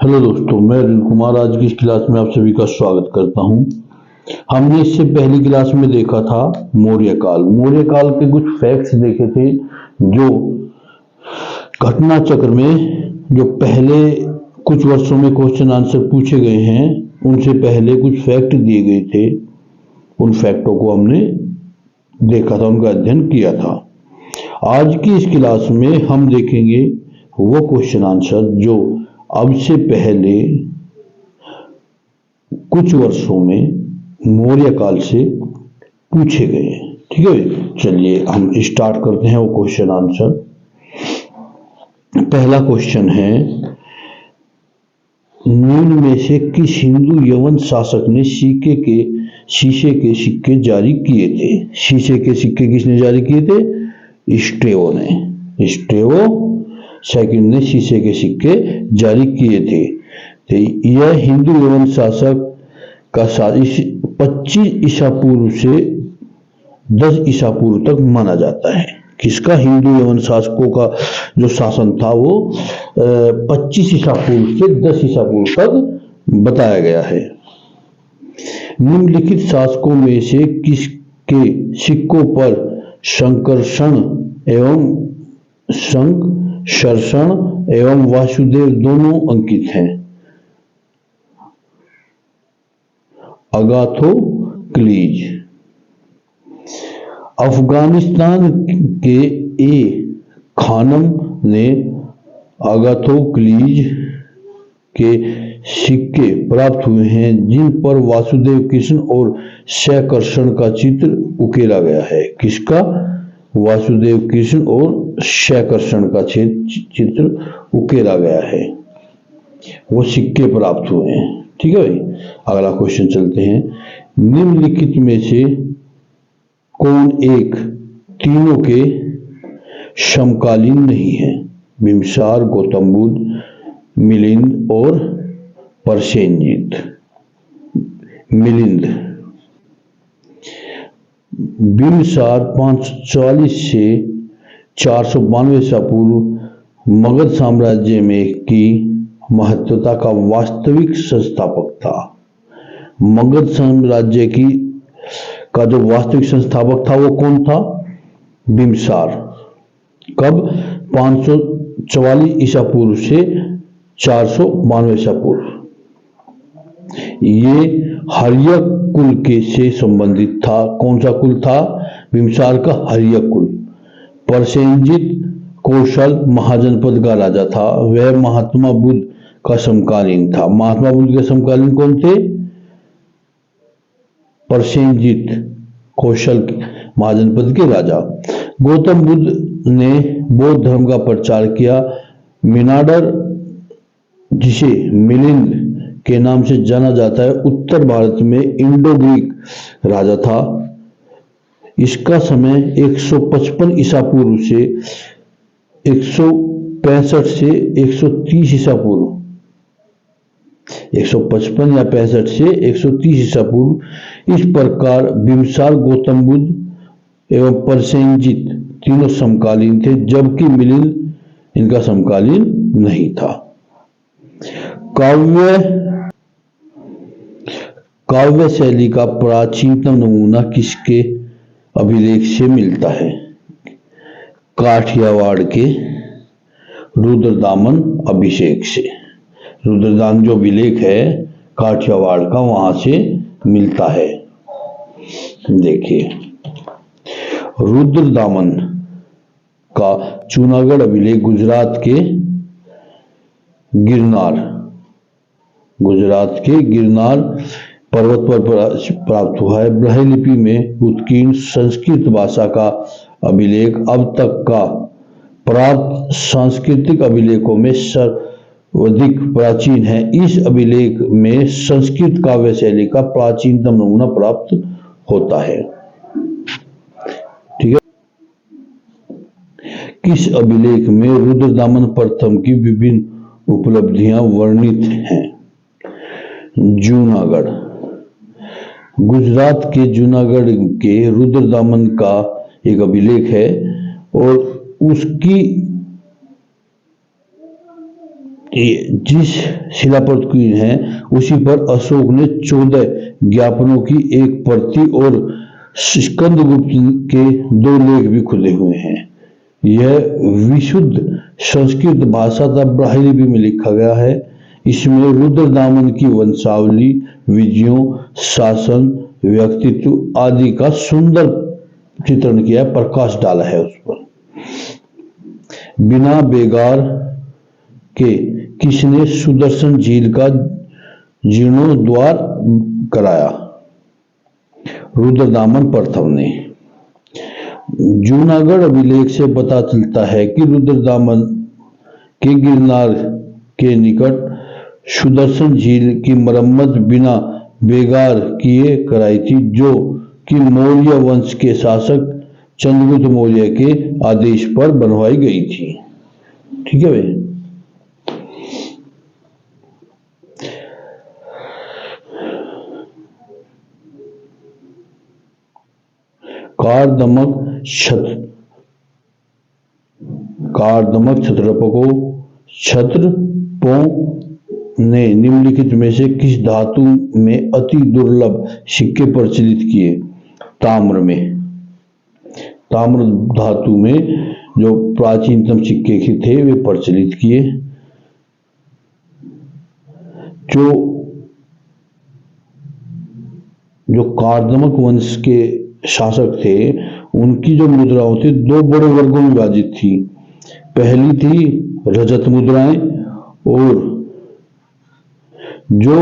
Hello दोस्तों, मैं अरुण कुमार आज की इस क्लास में आप सभी का स्वागत करता हूं। हमने इससे पहली क्लास में देखा था मौर्य काल। मौर्य काल के कुछ फैक्ट्स देखे थे जो घटना चक्र में जो पहले कुछ वर्षों में क्वेश्चन आंसर पूछे गए हैं उनसे पहले कुछ फैक्ट दिए गए थे। उन फैक्टों को हमने देखा था, उनका अध्ययन किया था। आज की इस क्लास में हम देखेंगे वो क्वेश्चन आंसर जो अब से पहले कुछ वर्षों में मौर्य काल से पूछे गए हैं। ठीक है, चलिए हम स्टार्ट करते हैं वो क्वेश्चन आंसर। पहला क्वेश्चन है, निम्न में से किस हिंदू यवन शासक ने शीशे के सिक्के जारी किए थे? शीशे के सिक्के किसने जारी किए थे? स्ट्रेवो ने। स्ट्रेवो सेकंड ने शीशे के सिक्के जारी किए थे। तो यह हिंदू यवन शासक का 25 ईसा पूर्व से 10 ईसा पूर्व तक माना जाता है। किसका? हिंदू यवन शासकों का जो शासन था वो 25 ईसा पूर्व से 10 ईसा पूर्व तक बताया गया है। निम्नलिखित शासकों में से किसके सिक्कों पर संकर्षण एवं वासुदेव दोनों अंकित हैं? अगाथोक्लीज। अफगानिस्तान के ए खानम ने अगाथोक्लीज के सिक्के प्राप्त हुए हैं जिन पर वासुदेव कृष्ण और शयकर्षण का चित्र उकेरा गया है। किसका? वासुदेव कृष्ण और शयकर्षण का चित्र उकेरा गया है, वो सिक्के प्राप्त हुए हैं। ठीक है भाई, अगला क्वेश्चन चलते हैं। निम्नलिखित में से कौन एक तीनों के समकालीन नहीं है? बिंबिसार, गौतम बुद्ध, मिलिंद और प्रसेनजीत। मिलिंद। बिंबिसार 544 से 492 ईसा पूर्व मगध साम्राज्य में की महत्वता का वास्तविक संस्थापक था। मगध साम्राज्य का जो वास्तविक संस्थापक था वो कौन था? बिंबिसार। कब? 544 ईसा पूर्व से 492 ईसा पूर्व। ये हर्यक कुल के से संबंधित था। कौन सा कुल था? बिंबिसार का हर्यक कुल। प्रसेनजीत कौशल महाजनपद का राजा था। वह महात्मा बुद्ध का समकालीन था। महात्मा बुद्ध के समकालीन कौन थे? प्रसेनजीत कौशल महाजनपद के राजा। गौतम बुद्ध ने बौद्ध धर्म का प्रचार किया। मिनाडर, जिसे मिलिंद के नाम से जाना जाता है, उत्तर भारत में इंडो ग्रीक राजा था। इसका समय 155 ईसा पूर्व से 165 से 130 ईसा पूर्व, 155 या 65 से 130 ईसा पूर्व। इस प्रकार बिंबिसार, गौतम बुद्ध एवं प्रसेनजीत तीनों समकालीन थे, जबकि मिलिंद इनका समकालीन नहीं था। काव्य शैली का प्राचीनतम नमूना किसके अभिलेख से मिलता है? काठियावाड़ के रुद्रदामन अभिषेक से। रुद्रदामन जो अभिलेख है काठियावाड़ का, वहां से मिलता है। देखिए, रुद्रदामन का जूनागढ़ अभिलेख गुजरात के गिरनार पर्वत पर प्राप्त हुआ है। ब्राह्मी लिपि में उत्कीर्ण संस्कृत भाषा का अभिलेख अब तक का प्राप्त सांस्कृतिक अभिलेखों में सर्वाधिक प्राचीन है। इस अभिलेख में संस्कृत काव्य शैली का प्राचीनतम नमूना प्राप्त होता है। ठीक है। किस अभिलेख में रुद्रदामन प्रथम की विभिन्न उपलब्धियां वर्णित हैं? जूनागढ़। गुजरात के जूनागढ़ के रुद्रदामन का एक अभिलेख है और उसकी जिस शिला पर की है उसी पर अशोक ने 14 ज्ञापनों की एक प्रति और स्कंदगुप्त के 2 लेख भी खुदे हुए हैं। यह विशुद्ध संस्कृत भाषा तथा ब्राह्मी लिपि में लिखा गया है। इसमें रुद्रदामन की वंशावली, विजयों, शासन, व्यक्तित्व आदि का सुंदर चित्रण किया है, प्रकाश डाला है उस पर। बिना बेगार के किसने सुदर्शन झील का जीर्णोद्धार कराया? रुद्रदामन प्रथम ने। जूनागढ़ अभिलेख से पता चलता है कि रुद्रदामन के गिरनार के निकट सुदर्शन झील की मरम्मत बिना बेगार किए कराई थी, जो कि मौर्य वंश के शासक चंद्रगुप्त मौर्य के आदेश पर बनवाई गई थी। ठीक है भाई। कारदमक क्षत्रपों ने निम्नलिखित में से किस धातु में अति दुर्लभ सिक्के प्रचलित किए? ताम्र धातु में जो प्राचीनतम सिक्के थे वे प्रचलित किए। जो कारदमक वंश के शासक थे उनकी जो मुद्राओं थी 2 बड़े वर्गों में विभाजित थी। पहली थी रजत मुद्राएं, और जो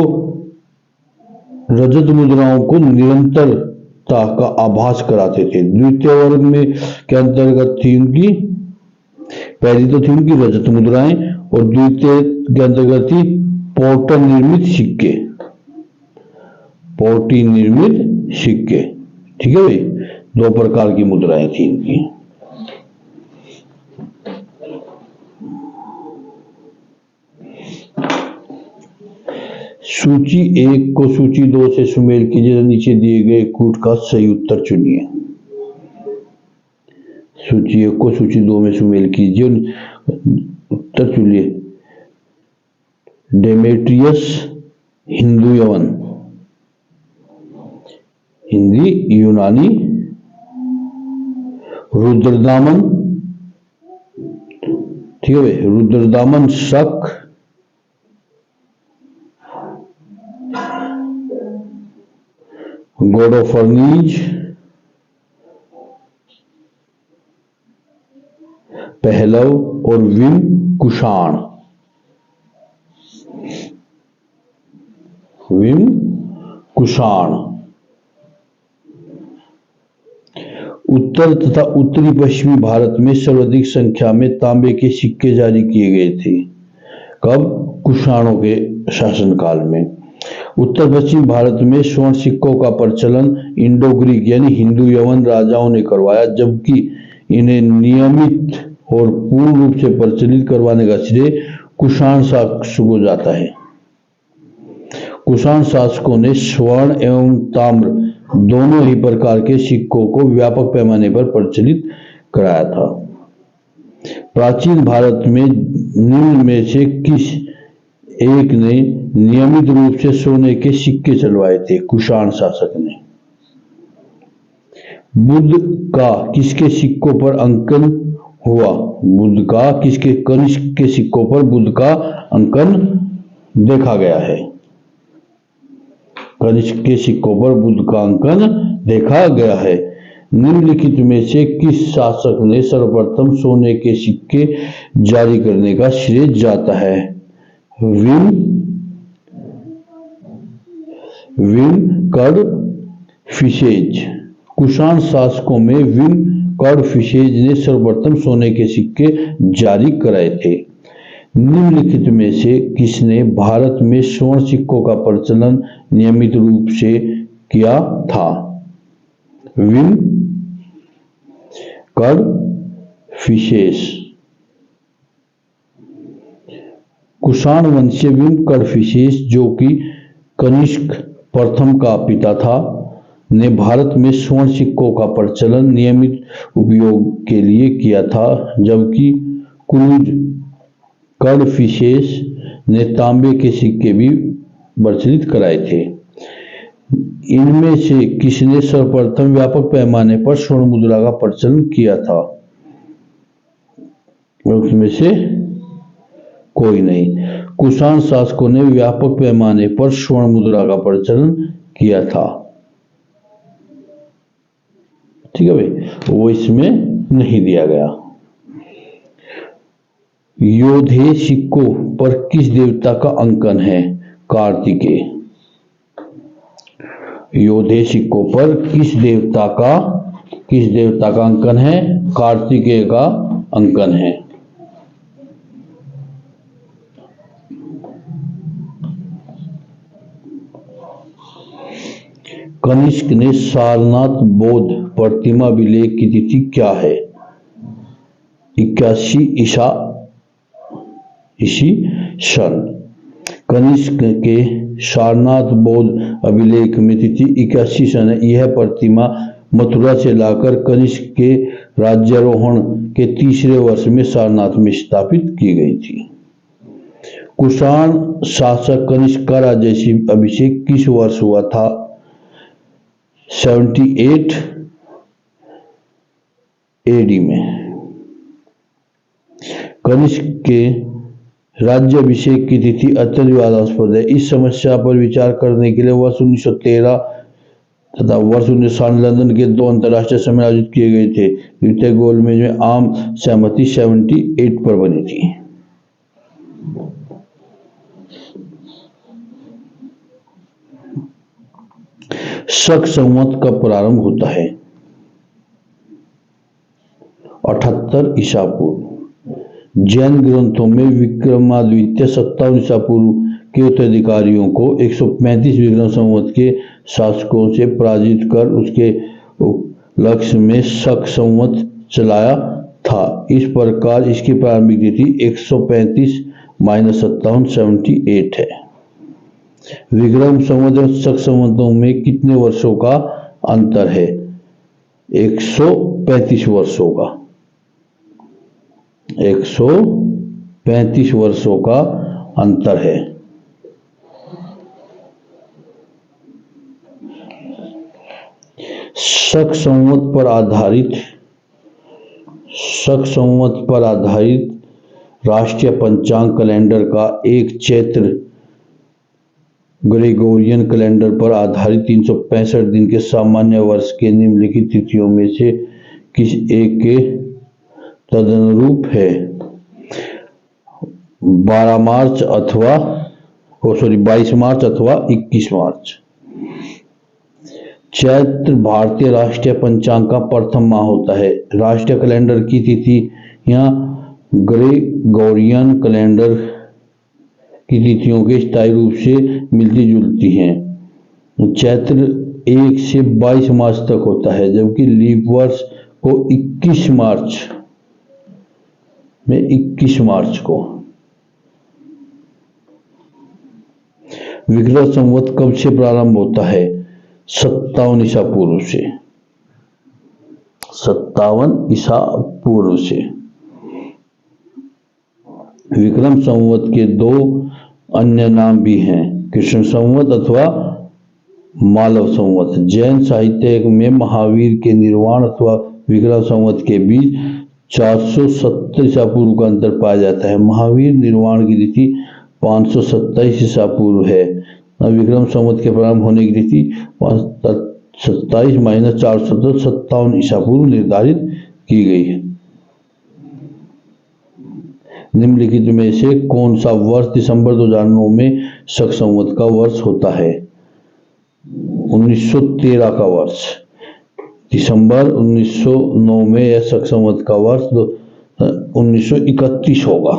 रजत मुद्राओं को निरंतरता का आभास कराते थे। द्वितीय वर्ग में के अंतर्गत थी उनकी, पहली तो थी उनकी रजत मुद्राएं और द्वितीय के अंतर्गत थी पोर्टल निर्मित सिक्के। पोर्टी निर्मित सिक्के। ठीक है भाई, 2 प्रकार की मुद्राएं थी इनकी। सूची 1 को सूची 2 से सुमेल कीजिए, नीचे दिए गए कूट का सही उत्तर चुनिए। सूची 1 को सूची 2 में सुमेल कीजिए, उत्तर चुनिए। डेमेट्रियस हिंदू यवन, हिंदी यूनानी। रुद्रदामन, ठीक है, रुद्रदामन शक, गोडोफर्नीज, पहलव और विम कुषाण। विम कुषाण। उत्तर तथा उत्तरी पश्चिमी भारत में सर्वाधिक संख्या में तांबे के सिक्के जारी किए गए थे। कब? कुषाणों के शासनकाल में। उत्तर पश्चिम भारत में स्वर्ण सिक्कों का प्रचलन इंडो ग्रीक यानी हिंदू यवन राजाओं ने करवाया, जबकि इन्हें नियमित और पूर्ण रूप से प्रचलित करवाने का श्रेय कुषाण शासकों को जाता है। कुषाण शासकों ने स्वर्ण एवं ताम्र दोनों ही प्रकार के सिक्कों को व्यापक पैमाने पर प्रचलित कराया था। प्राचीन भारत में निम्न में से किस एक ने नियमित रूप से सोने के सिक्के चलवाए थे? कुषाण शासक ने। बुद्ध का किसके सिक्कों पर अंकन हुआ? बुद्ध का किसके? कनिष्क के सिक्कों पर बुद्ध का अंकन देखा गया है। कनिष्क के सिक्कों पर बुद्ध का अंकन देखा गया है। निम्नलिखित में से किस शासक ने सर्वप्रथम सोने के सिक्के जारी करने का श्रेय जाता है? विम कडफिसेज। कुषाण शासकों में विम कडफिसेज ने सर्वप्रथम सोने के सिक्के जारी कराए थे। निम्नलिखित में से किसने भारत में स्वर्ण सिक्कों का प्रचलन नियमित रूप से किया था? विम कडफिसेज। कुषाण वंशीय विम कडफिसेज, जो कि कनिष्क प्रथम का पिता था, ने भारत में स्वर्ण सिक्कों का प्रचलन नियमित उपयोग के लिए किया था, जबकि क्रूज कडफिसेज ने तांबे के सिक्के भी प्रचलित कराए थे। इनमें से किसने सर्वप्रथम व्यापक पैमाने पर स्वर्ण मुद्रा का प्रचलन किया था? उसमें से कोई नहीं। कुषाण शासकों ने व्यापक पैमाने पर स्वर्ण मुद्रा का प्रचलन किया था। ठीक है भाई, वो इसमें नहीं दिया गया। योधेय सिक्कों पर किस देवता का अंकन है? कार्तिकेय। योधेय सिक्कों पर किस देवता का अंकन है? कार्तिकेय का अंकन है। कनिष्क ने सारनाथ बौद्ध प्रतिमा विलेख की तिथि क्या है? 81 ईसी सन। कनिष्क के सारनाथ बौद्ध अभिलेख में तिथि 81 सन है। यह प्रतिमा मथुरा से लाकर कनिष्क के राज्यारोहण के तीसरे वर्ष में सारनाथ में स्थापित की गई थी। कुषाण शासक कनिष्क का राज्याभिषेक किस वर्ष हुआ था? 78 एडी में। कनिष्क के राज्याभिषेक की तिथि अत्यंत विवादास्पद है। इस समस्या पर विचार करने के लिए वर्ष 1913 तथा वर्ष 1960 लंदन के 2 अंतर्राष्ट्रीय सम्मेलन आयोजित किए गए थे। द्वितीय गोलमेज में आम सहमति 78 पर बनी थी। शक संवत कब प्रारंभ होता है? 78 ईसा पूर्व। जैन ग्रंथों में विक्रमादित्य 57 ईसा पूर्व के उत्तराधिकारियों को 135 विक्रम संवत के शासकों से पराजित कर उसके लक्ष्य में शक संवत चलाया था। इस प्रकार इसकी प्रारंभिक तिथि 135 - 57 78 है। विक्रम संवत और शक संवतों में कितने वर्षों का अंतर है? 135 वर्षों का। 135 वर्षों का अंतर है। शक संवत पर आधारित राष्ट्रीय पंचांग कैलेंडर का एक चैत्र ग्रेगोरियन कैलेंडर पर आधारित 365 दिन के सामान्य वर्ष के निम्नलिखित तिथियों में से किस एक के तदनुरूप है? 22 मार्च अथवा 21 मार्च। चैत्र भारतीय राष्ट्रीय पंचांग का प्रथम माह होता है। राष्ट्रीय कैलेंडर की तिथियां ग्रेगोरियन कैलेंडर की तिथियों के स्थायी रूप से मिलती जुलती हैं। चैत्र 1 से 22 मार्च तक होता है, जबकि लीप वर्ष को 21 मार्च को। विक्रम संवत कब से प्रारंभ होता है? 57 ईसा पूर्व से। 57 ईसा पूर्व से। विक्रम संवत के 2 अन्य नाम भी हैं, कृष्ण संवत अथवा मालव संवत। जैन साहित्य में महावीर के निर्वाण अथवा विक्रम संवत के बीच 470 ईसा पूर्व का अंतर पाया जाता है। महावीर निर्वाण की तिथि 527 ईसा पूर्व है। विक्रम संवत के प्रारंभ होने की तिथि 27 - 470 57 ईसा पूर्व निर्धारित की गई है। निम्नलिखित में से कौन सा वर्ष दिसंबर 2009 में शक संवत का वर्ष होता है? 1913 का वर्ष। दिसंबर 1909 में यह शक संवत का वर्ष 1931 होगा।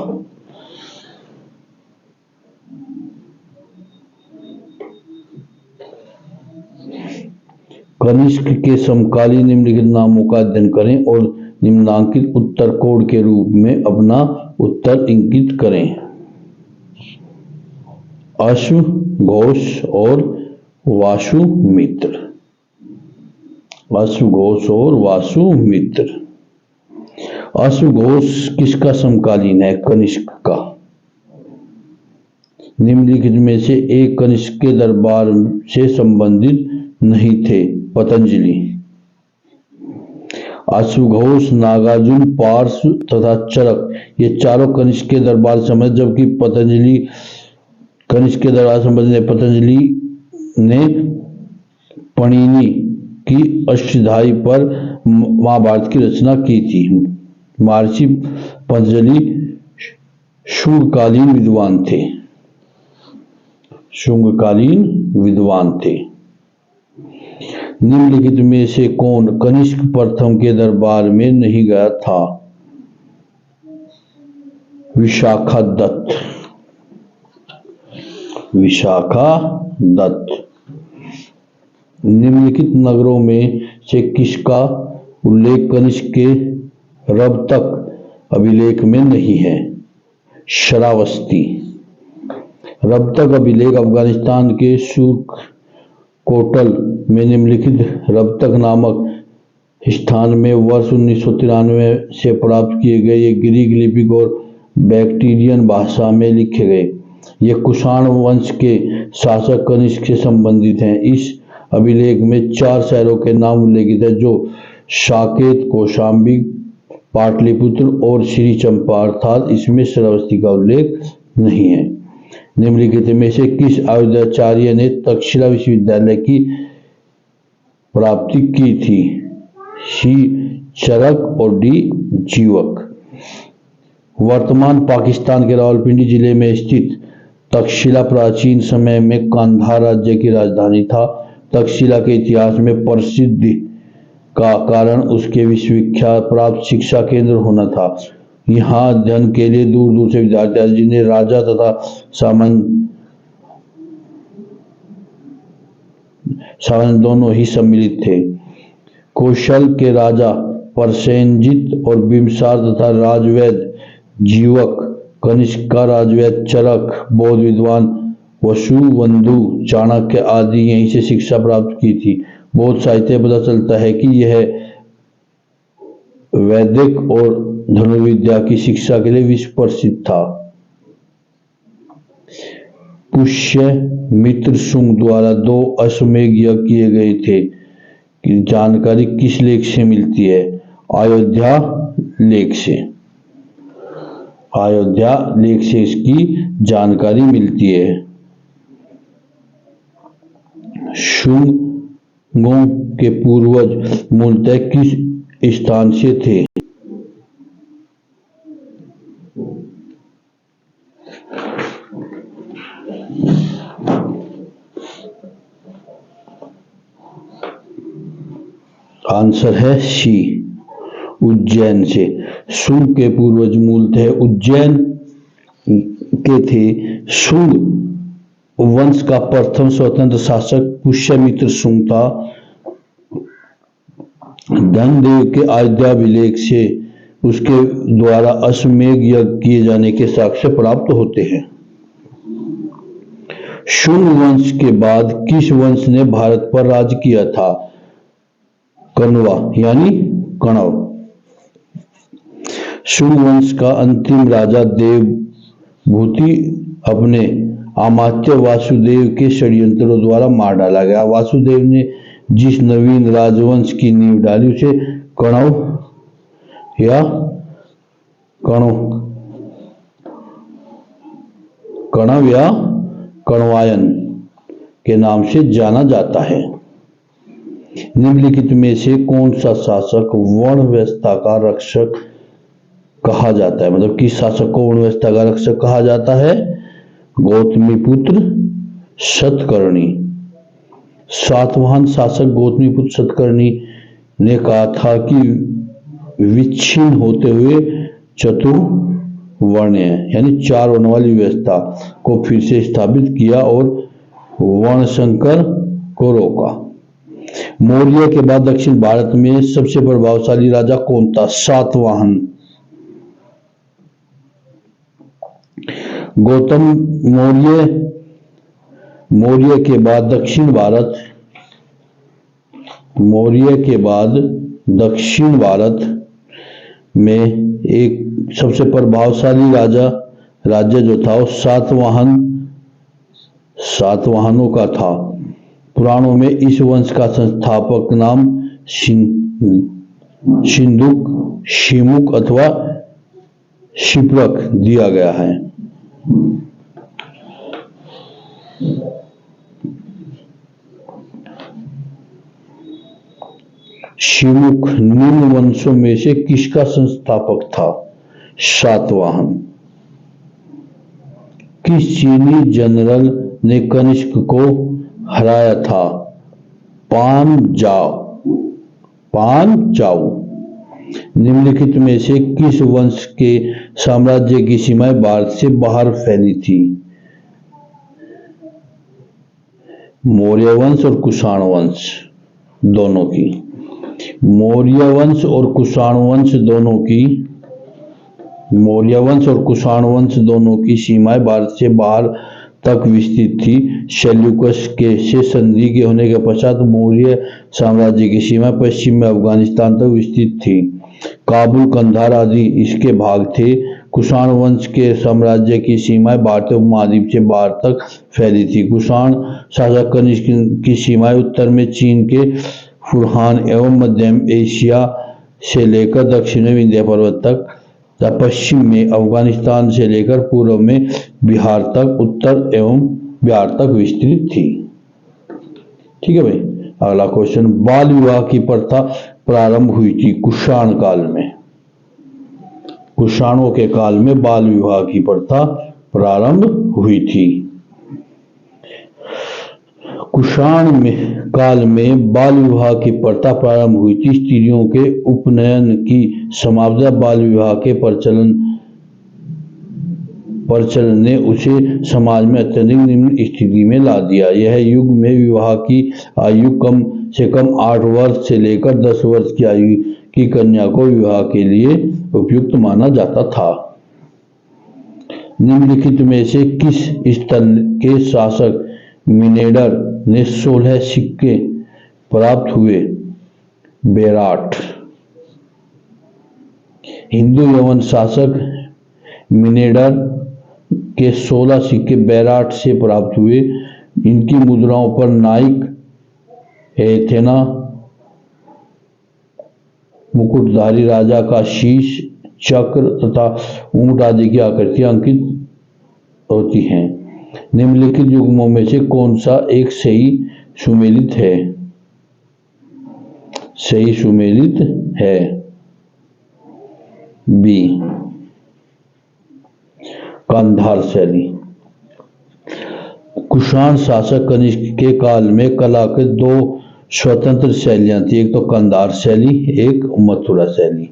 कनिष्क के समकालीन निम्नलिखित नामों का अध्ययन करें और निम्नांकित उत्तर कोड के रूप में अपना उत्तर इंगित करें। अश्व घोष और वासुमित्र। अश्व घोष और वासुमित्र। अश्व घोष किसका समकालीन है? कनिष्क का। निम्नलिखित में से एक कनिष्क के दरबार से संबंधित नहीं थे? पतंजलि। अश्वघोष, नागार्जुन, पार्श्व तथा चरक ये चारों कनिष्क के दरबार से संबंधित, जबकि पतंजलि कनिष्क के दरबार से संबंधित पतंजलि ने पणिनि की अष्टाध्यायी पर महाभारत की रचना की थी। महर्षि पतंजलि शुंगकालीन विद्वान थे। शुंगकालीन विद्वान थे। निम्नलिखित में से कौन कनिष्क प्रथम के दरबार में नहीं गया था? विशाखा दत्त। विशाखा दत्त। निम्नलिखित नगरों में से किसका उल्लेख कनिष्क के रबतक अभिलेख में नहीं है? श्रावस्ती। रबतक अभिलेख अफगानिस्तान के सुरकोटल में निम्नलिखित रबतक नामक स्थान में वर्ष 1993 से प्राप्त किए गए। ये ग्रीक लिपिक और बैक्ट्रियन भाषा में लिखे गए। ये कुषाण वंश के शासक कनिष्क से संबंधित हैं। इस अभिलेख में 4 शहरों के नाम उल्लेखित है जो साकेत, कौशांबी, पाटलिपुत्र और श्री चंपा, अर्थात इसमें श्रावस्ती का उल्लेख नहीं है। निम्नलिखित में से किस अयोध्याचार्य ने तक्षशिला विश्वविद्यालय की प्राप्ति की थी? सी चरक और डी जीवक। वर्तमान पाकिस्तान के रावलपिंडी जिले में स्थित तक्षशिला प्राचीन समय में कांधार राज्य की राजधानी था। तक्षशिला के इतिहास में प्रसिद्धि का कारण उसके विश्वविख्यात प्राप्त शिक्षा केंद्र होना था। यहाँ अध्ययन के लिए दूर दूर से विद्यार्थी आए, जिन्हें राजा तथा सामान्य दोनों ही सम्मिलित थे। कौशल के राजा प्रसेनजित और बिंबिसार तथा राजवैद्य जीवक, कनिष्क का राजवैद्य चरक, बौद्ध विद्वान वसुबंधु, चाणक्य आदि यहीं से शिक्षा प्राप्त की थी। बौद्ध साहित्य पता चलता है कि यह वैदिक और धनुर्विद्या की शिक्षा के लिए विश्व प्रसिद्ध था। पुष्यमित्र शुंग द्वारा 2 अश्वमेध यज्ञ किए गए थे की जानकारी किस लेख से मिलती है? अयोध्या लेख से। अयोध्या लेख से इसकी जानकारी मिलती है। शुंगों के पूर्वज मूलतः किस स्थान से थे? आंसर है सी, उज्जैन से। शुंग के पूर्वज मूलतः उज्जैन के थे। शुंग वंश का प्रथम स्वतंत्र शासक पुष्यमित्र शुंग था। धनदेव के अयोध्याभिलेख से उसके द्वारा अश्वमेध यज्ञ किए जाने के साक्ष्य प्राप्त होते हैं। शुंग वंश के बाद किस वंश ने भारत पर राज किया था? कण्वा यानी कण्व। शुंग वंश का अंतिम राजा देवभूति अपने अमात्य वासुदेव के षड्यंत्रों द्वारा मार डाला गया। वासुदेव ने जिस नवीन राजवंश की नींव डाली उसे कण्व या कण्वायन के नाम से जाना जाता है। निम्नलिखित में से कौन सा शासक वर्ण व्यवस्था का रक्षक कहा जाता है? मतलब किस शासक को वर्ण व्यवस्था का रक्षक कहा जाता है? गौतमीपुत्र सतकर्णी। सातवाहन शासक गौतमीपुत्र सतकर्णी ने कहा था कि विच्छिन्न होते हुए चतुर्वर्ण यानी 4 वर्ण वाली व्यवस्था को फिर से स्थापित किया और वर्ण संकर को रोका। मौर्य के बाद दक्षिण भारत में सबसे प्रभावशाली राजा कौन था? सातवाहन। गौतम मौर्य के बाद दक्षिण भारत में एक सबसे प्रभावशाली राज्य जो था वो सातवाहन सातवाहनों का था। पुराणों में इस वंश का संस्थापक नाम शिंदुक, शिमुक अथवा शिप्रक दिया गया है। शिमुक निम्न वंशों में से किसका संस्थापक था? सातवाहन। किस चीनी जनरल ने कनिष्क को हराया था? पान चाओ। निम्नलिखित में से किस वंश के साम्राज्य की सीमाएं भारत से बाहर फैली थी? मौर्य वंश और कुषाण वंश दोनों की। मौर्य वंश और कुषाण वंश दोनों की सीमाएं भारत से बाहर तक विस्तृत थी। सेल्यूकस के से संधि के होने के पश्चात मौर्य साम्राज्य की सीमा पश्चिम में अफगानिस्तान तक विस्तृत थी। काबुल, कंधार आदि इसके भाग थे। कुषाण वंश के साम्राज्य की सीमाएं भारतीय उपमहाद्वीप से बाहर तक फैली थी। कुषाण शासक कनिष्क की सीमाएं उत्तर में चीन के फुरहान एवं मध्य एशिया से लेकर दक्षिण में विंध्य पर्वत तक, पश्चिम में अफगानिस्तान से लेकर पूर्व में बिहार तक, उत्तर एवं बिहार तक विस्तृत थी। ठीक है भाई। अगला क्वेश्चन, बाल विवाह की प्रथा प्रारंभ हुई थी कुषाण काल में। कुषाणों के काल में बाल विवाह की प्रथा प्रारंभ हुई थी। कुषाण में काल में बाल विवाह की प्रथा प्रारंभ हुई थी। स्त्रियों के उपनयन की समाप्ति बाल विवाह के प्रचलन ने उसे समाज में अत्यधिक निम्न स्थिति में ला दिया। यह युग में विवाह की आयु कम से कम 8 वर्ष से लेकर 10 वर्ष की आयु की कन्या को विवाह के लिए उपयुक्त माना जाता था। निम्नलिखित में से किस स्थल के शासक मिनेडर ने 16 सिक्के प्राप्त हुए? बेराट। हिंदू यवन शासक मिनेडर के 16 सिक्के बेराट से प्राप्त हुए। इनकी मुद्राओं पर नाइक, एथेना, मुकुटधारी राजा का शीश, चक्र तथा ऊंट आदि की आकृतियां अंकित होती हैं। निम्नलिखित युग्मों में से कौन सा एक सही सुमेलित है? सही सुमेलित है बी, गांधार शैली। कुषाण शासक कनिष्क के काल में कला के 2 स्वतंत्र शैलियां थी, एक तो गांधार शैली, एक मथुरा शैली।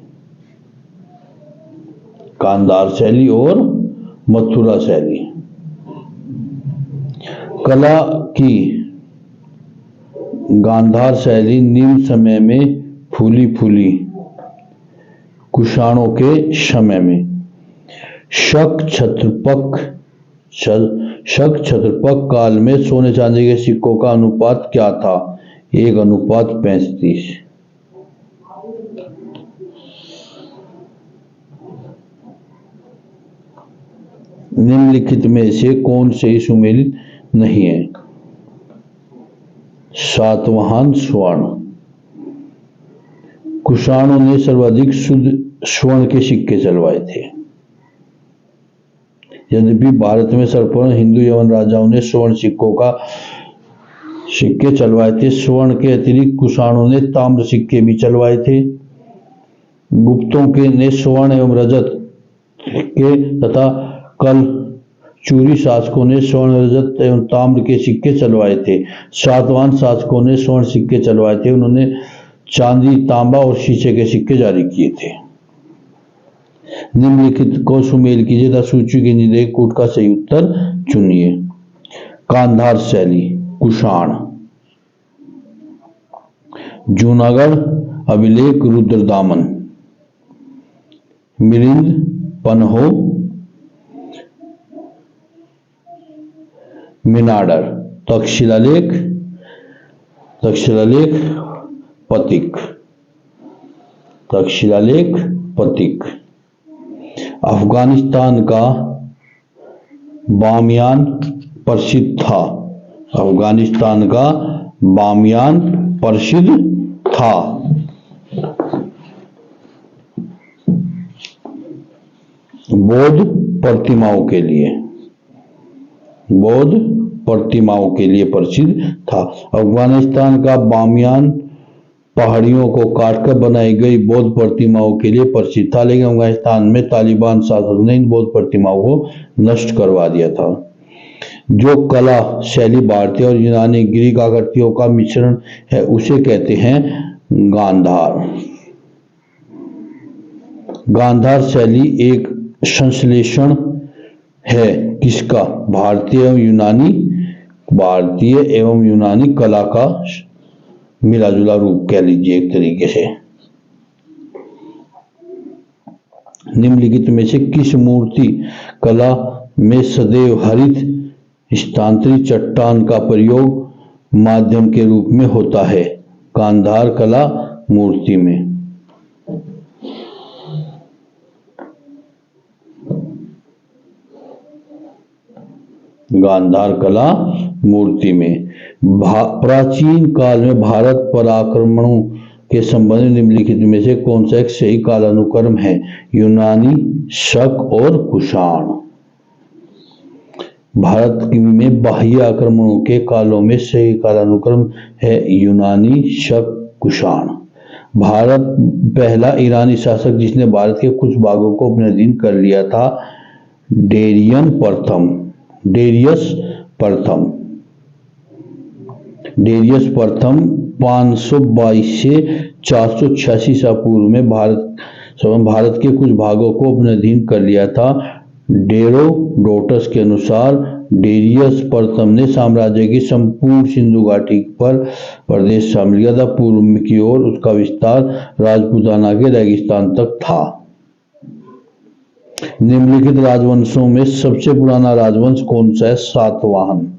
गांधार शैली और मथुरा शैली। कला की गांधार शैली निम्न समय में फूली कुषाणों के समय में। शक क्षत्रपक काल में सोने चांदी के सिक्कों का अनुपात क्या था? 1:35। निम्नलिखित में से कौन सही सुमेलित नहीं है? सातवाहन स्वर्ण। कुषाणों ने सर्वाधिक शुद्ध स्वर्ण के सिक्के चलवाए थे। यद्यपि भारत में सर्वप्रथम हिंदू यवन राजाओं ने स्वर्ण सिक्के चलवाए थे। स्वर्ण के अतिरिक्त कुषाणों ने ताम्र सिक्के भी चलवाए थे। गुप्तों के ने स्वर्ण एवं रजत के तथा कल चूरी शासकों ने स्वर्ण, रजत एवं ताम्र के सिक्के चलवाए थे। सातवाहन शासकों ने स्वर्ण सिक्के चलवाए थे। उन्होंने चांदी, तांबा और शीशे के सिक्के जारी किए थे। निम्नलिखित को सुमेल कीजिए तथा सूची के नीचे कूट का सही उत्तर चुनिए। गांधार शैली कुषाण। जूनागढ़ अभिलेख रुद्रदामन। मिलिंद पन्हो मिनाडर। तक्षशिलालेख पथिक। अफगानिस्तान का बामियान प्रसिद्ध था। अफगानिस्तान का बामियान प्रसिद्ध था। बौद्ध प्रतिमाओं के लिए, बौद्ध प्रतिमाओं के लिए प्रसिद्ध था। अफगानिस्तान का बामियान पहाड़ियों को काटकर बनाई गई बौद्ध प्रतिमाओं के लिए प्रसिद्ध था, लेकिन अफगानिस्तान में तालिबान शासक ने इन बौद्ध प्रतिमाओं को नष्ट करवा दिया था। जो कला शैली भारतीय और यूनानी ग्रीक आकृतियों का मिश्रण है उसे कहते हैं गांधार। गांधार शैली एक संश्लेषण है किसका? भारतीय एवं यूनानी कला का मिला जुला रूप कह लीजिए एक तरीके से। निम्नलिखित में से किस मूर्ति कला में सदैव हरित स्थानांतरित चट्टान का प्रयोग माध्यम के रूप में होता है? गांधार कला मूर्ति में। गांधार कला मूर्ति में। प्राचीन काल में भारत पर आक्रमणों के संबंध में निम्नलिखित में से कौन सा एक सही कालानुक्रम है? यूनानी, शक और कुषाण। भारत में बाह्य आक्रमणों के कालों में सही कालानुक्रम है यूनानी, शक, कुषाण। भारत पहला ईरानी शासक जिसने भारत के कुछ भागों को अपने अधीन कर लिया था डेरियस प्रथम 522 से 486 ईसा पूर्व में भारत के कुछ भागों को अपने अधीन कर लिया था। हेरोडोटस के अनुसार डेरियस प्रथम ने साम्राज्य की संपूर्ण सिंधु घाटी पर प्रदेश शामिल किया था। पूर्व की ओर उसका विस्तार राजपूताना के रेगिस्तान तक था। निम्नलिखित राजवंशों में सबसे पुराना राजवंश कौन सा है? सातवाहन।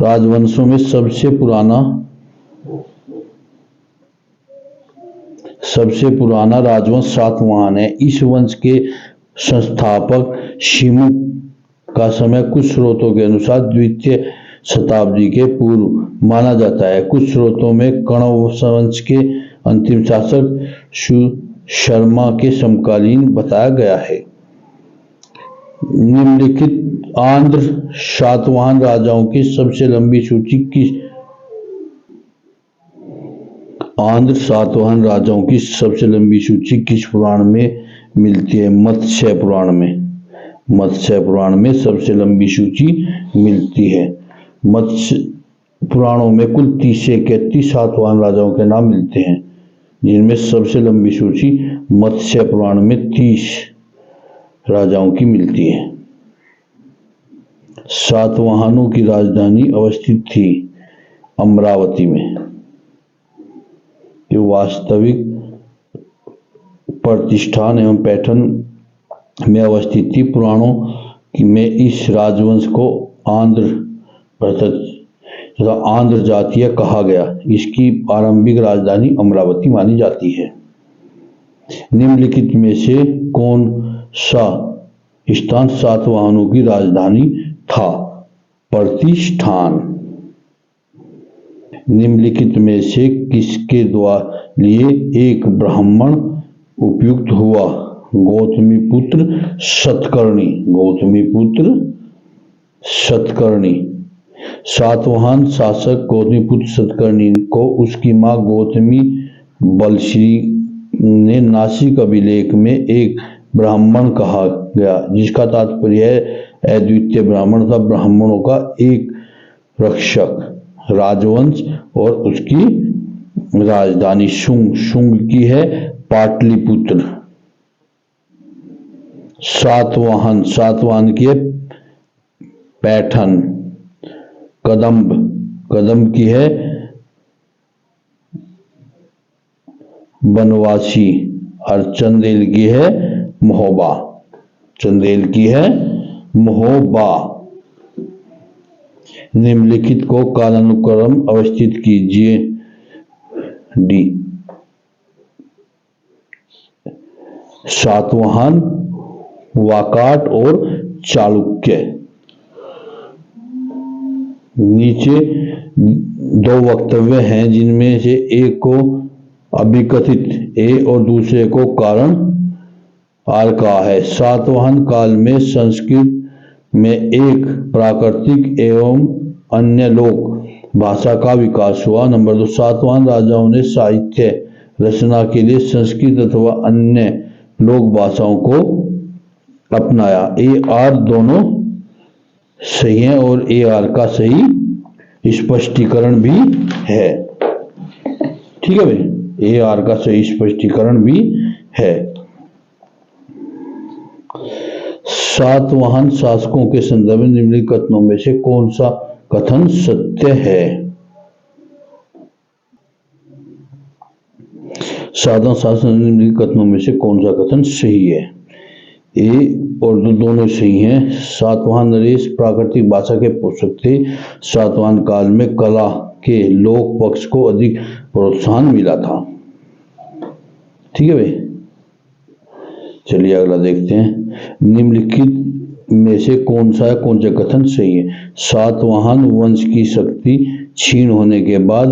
राजवंशों में सबसे पुराना राजवंश सातवाहन है। इस वंश के संस्थापक शिमु का समय कुछ स्रोतों के अनुसार द्वितीय शताब्दी के पूर्व माना जाता है। कुछ स्रोतों में कण्व वंश के अंतिम शासक सुशर्मा के समकालीन बताया गया है। निम्नलिखित आंध्र सातवाहन राजाओं की सबसे लंबी सूची किस पुराण में मिलती है? मत्स्य पुराण में। मत्स्य पुराण में सबसे लंबी सूची मिलती है। मत्स्य पुराणों में कुल 30 से 31 सातवाहन राजाओं के नाम मिलते हैं, जिनमें सबसे लंबी सूची मत्स्य पुराण में 30 राजाओं की मिलती है। सातवाहनों की राजधानी अवस्थित थी अमरावती में। ये वास्तविक प्रतिष्ठान एवं पैठण में अवस्थित थी। पुराणों में इस राजवंश को आंध्र जातीय कहा गया। इसकी आरंभिक राजधानी अमरावती मानी जाती है। निम्नलिखित में से कौन सा स्थान सातवाहनों की राजधानी था? प्रतिष्ठान। निम्नलिखित में से किसके लिए एक ब्राह्मण उपयुक्त हुआ? गौतमीपुत्र सतकर्णी। सातवाहन शासक गौतमीपुत्र सतकर्णी को उसकी मां गौतमी बलश्री ने नासिक अभिलेख में एक ब्राह्मण कहा गया, जिसका तात्पर्य है अद्वितीय ब्राह्मण था। ब्राह्मणों का एक रक्षक। राजवंश और उसकी राजधानी शुंग की है पाटलिपुत्र। सातवाहन की है पैठण। कदंब की है बनवासी और चंदेल की है महोबा। निम्नलिखित को कालानुक्रम अवस्थित कीजिए। डी सातवाहन, वाकाट और चालुक्य। नीचे दो वक्तव्य हैं जिनमें से एक को अभिकथित ए और दूसरे को कारण आर कहा है। सातवाहन काल में संस्कृत में एक प्राकृतिक एवं अन्य लोक भाषा का विकास हुआ। नंबर 2, सातवाहन राजाओं ने साहित्य रचना के लिए संस्कृत अथवा अन्य लोक भाषाओं को अपनाया। ए आर दोनों सही है और ए आर का सही स्पष्टीकरण भी है। ठीक है भाई, ए आर का सही स्पष्टीकरण भी है। सातवाहन शासकों के संदर्भ में निम्नलिखित कथनों में से कौन सा कथन सत्य है? सातवाहन शासक निम्नलिखित कथनों में से कौन सा कथन सही है? ए और दोनों सही हैं। सातवाहन नरेश प्राकृतिक भाषा के पोषक थे। सातवाहन काल में कला के लोक पक्ष को अधिक प्रोत्साहन मिला था। ठीक है भाई, चलिए अगला देखते हैं। निम्नलिखित में से कौन सा कथन सही है? सातवाहन वंश की शक्ति क्षीण होने के बाद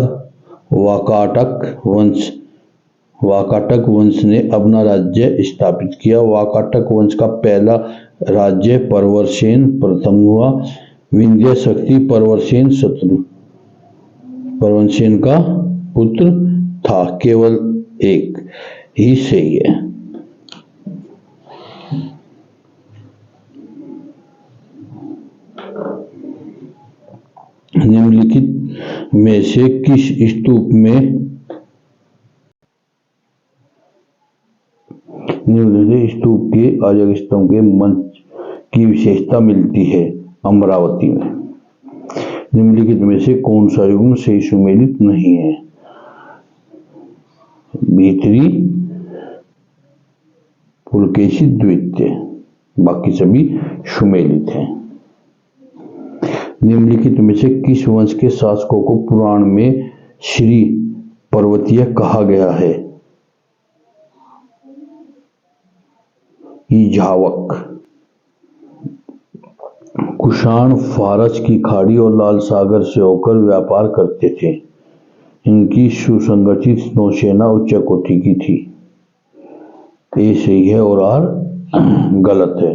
वाकाटक वंश ने अपना राज्य स्थापित किया। वाकाटक वंश का पहला राज्य परवरसेन प्रथम हुआ। विंध्य शक्ति परवरसेन शत्रु परवरसेन का पुत्र था। केवल एक ही सही है। निम्नलिखित में से किस स्तूप में स्तूप के अजय स्तंभ के मंच की विशेषता मिलती है? अमरावती में। निम्नलिखित में से कौन सा युग्म सही सुमेलित नहीं है? भीतरी पुलकेशी द्वितीय, बाकी सभी सुमेलित हैं। निम्नलिखित में से किस वंश के शासकों को पुराण में श्री पर्वतीय कहा गया है? इक्ष्वाक। कुषाण फारस की खाड़ी और लाल सागर से होकर व्यापार करते थे। इनकी सुसंगठित नौसेना उच्च कोटि की थी। ये सही है और आर गलत है।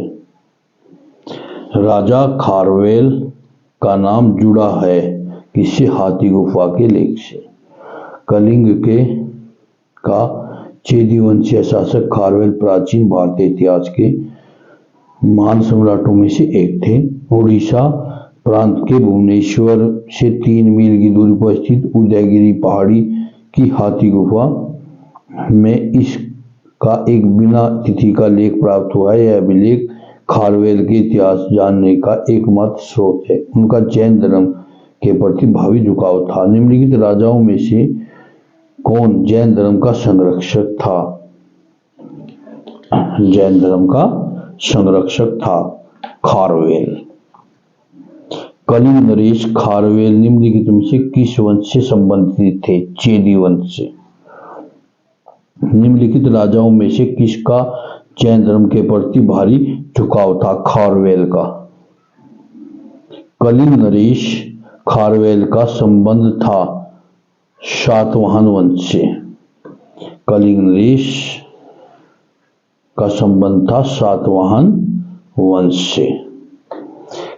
राजा खारवेल का नाम जुड़ा है किससे? हाथी गुफा के लेख से। कलिंग के का चेदी वंशीय शासक खारवेल प्राचीन भारतीय इतिहास के महान सम्राटों में से एक थे। उड़ीसा प्रांत के भुवनेश्वर से 3 मील की दूरी पर स्थित उदयगिरी पहाड़ी की हाथी गुफा में इसका एक बिना तिथि का लेख प्राप्त हुआ है। यह अभिलेख खारवेल के इतिहास जानने का एकमात्र स्रोत है। उनका जैन धर्म के प्रति भावी झुकाव था। निम्नलिखित राजाओं में से कौन जैन धर्म का संरक्षक था? जैन धर्म का संरक्षक था खारवेल। कलिंग नरेश खारवेल निम्नलिखित में से किस वंश से संबंधित थे? चेदी वंश से। निम्नलिखित राजाओं में से किसका जैन धर्म के प्रति भारी झुकाव था? खारवेल का। कलिंग नरेश खारवेल का संबंध था सातवाहन वंश से। कलिंग नरेश का संबंध था सातवाहन वंश से।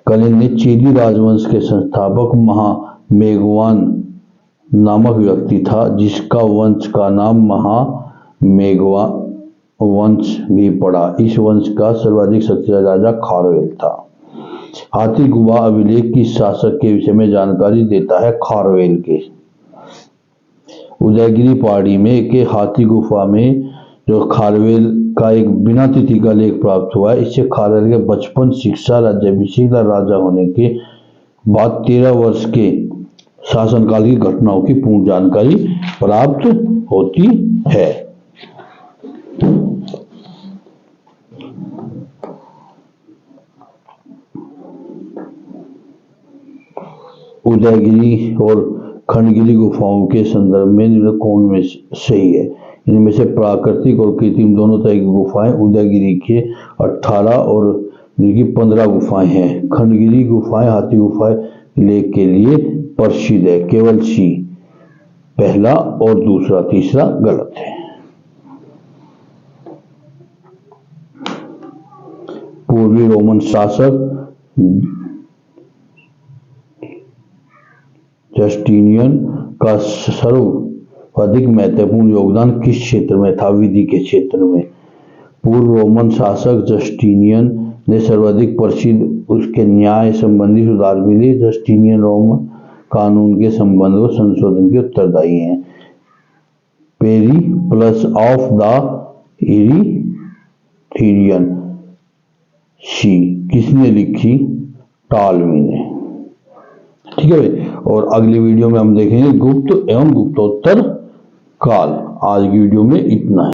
कलिंग ने चेदी राजवंश के संस्थापक महामेघवान नामक व्यक्ति था, जिसका वंश का नाम महामेघवा वंश भी पड़ा। इस वंश का सर्वाधिक शक्तिशाली राजा खारवेल था। हाथी गुफा अभिलेख किस शासक के विषय में जानकारी देता है? खारवेल के। उदयगिरी पहाड़ी में के हाथी गुफा में जो खारवेल का एक बिना तिथि का लेख प्राप्त हुआ है, इससे खारवेल के बचपन, शिक्षा, राज्याभिषेक, राजा होने के बाद 13 वर्ष के शासनकाल की घटनाओं की पूर्ण जानकारी प्राप्त होती है। उदयगिरी और खंडगिरी गुफाओं के संदर्भ में कौन में सही है? इनमें से प्राकृतिक और कृत्रिम दोनों तरह की गुफाएं उदयगिरी के 18 और इनकी 15 गुफाएं हैं। खंडगिरी गुफाएं हाथी गुफाएं लेख के लिए प्रसिद्ध है। केवल सी पहला और दूसरा, तीसरा गलत है। पूर्वी रोमन शासक जस्टिनियन का सर्वाधिक महत्वपूर्ण योगदान किस क्षेत्र में था? विधि के क्षेत्र में। पूर्व रोमन शासक जस्टिनियन ने सर्वाधिक प्रसिद्ध उसके न्याय संबंधी सुधार के लिए जस्टिनियन रोमन कानून के संबंध और संशोधन के उत्तरदायी हैं। पेरिप्लस ऑफ द इरीथ्रियन सी किसने लिखी? टॉलमी ने। ठीक है भाई, और अगली वीडियो में हम देखेंगे गुप्त एवं गुप्तोत्तर काल। आज की वीडियो में इतना है।